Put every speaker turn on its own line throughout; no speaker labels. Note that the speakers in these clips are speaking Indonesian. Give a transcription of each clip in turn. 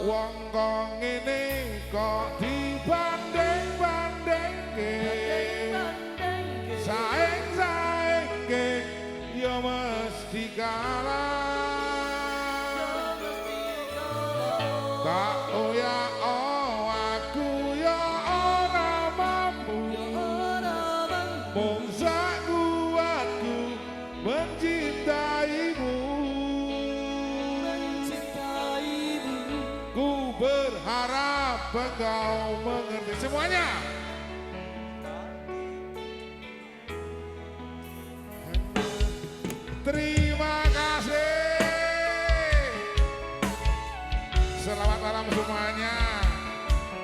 Wong kok ngene kok dibanding-bandingke saing-saingke ya mesti kalah tak ya aku ya ora mampu mung sak kuatku mencintaimu. Ku berharap engkau mengerti semuanya. Terima kasih. Selamat malam semuanya.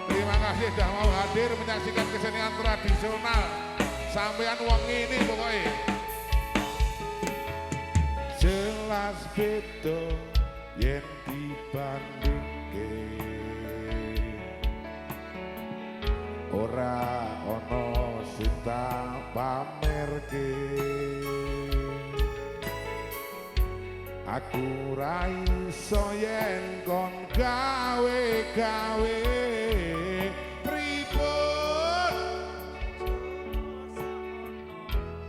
Terima kasih sudah mau hadir menyaksikan kesenian tradisional. Sampean wong ini pokoknya. Jelas beda yen dibanding ora ono sita pamerke aku ra iso yen kon gawe-gawe pripun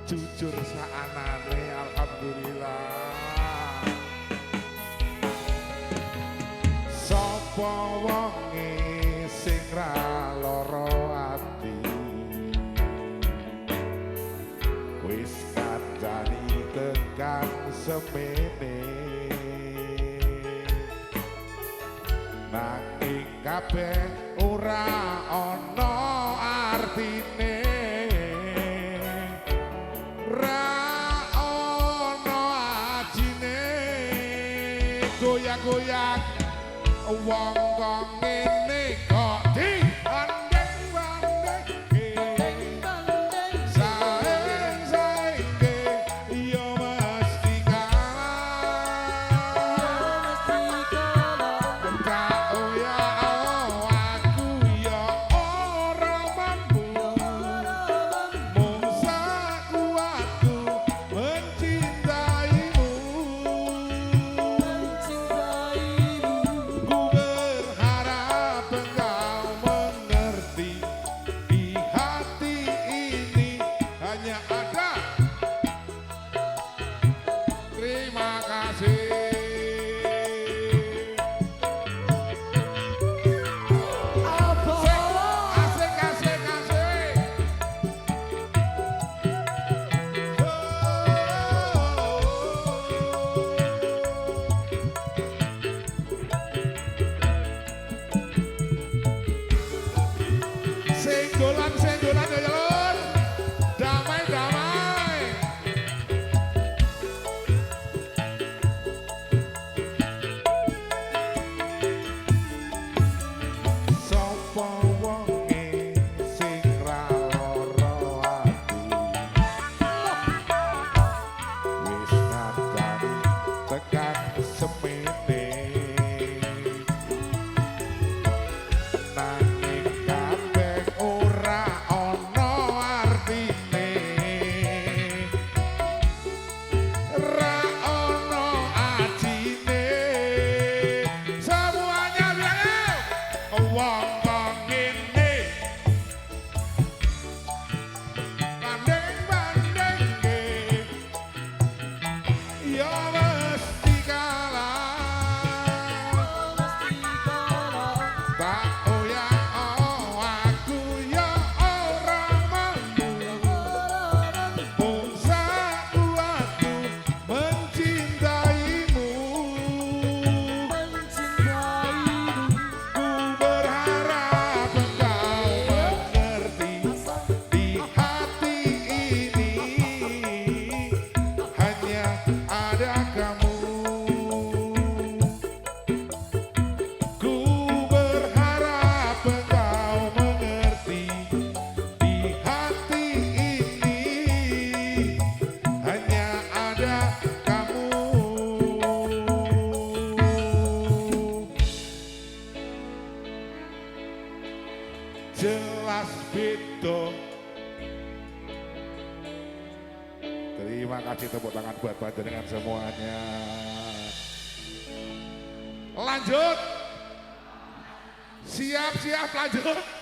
jujur saanane alhamdulillah sapa wonge sing ra lara ati wis kadani tekan semene nanging kabeh ora ana artine ra ana ajine goyang-goyang wong kok ngene kok dibanding-bandingke saing-saingke ya mesti kalah tak ya aku ya ora mampu mung sak kuatku mencintaimu. Ku berharap engkau mengerti di hati ini hanya ada terima kasih. Asik, asik, asik. Senggolan ya lur, damai-damai. Sapa wonge sing ra lara ati wis ngandani tekan semene nanging kabeh ora ana artine ra ana ajine semuanya biar wong kok ngene banding-bandingke ya mesti kalah tak ya aku ya ora mampu mung sak kuatku mencintaimu. Ku berharap engkau mengerti di hati ini hanya ada kamu. Ku berharap jelas beda. Terima kasih, tepuk tangan buat panjenengan semuanya. Lanjut. Siap-siap lanjut.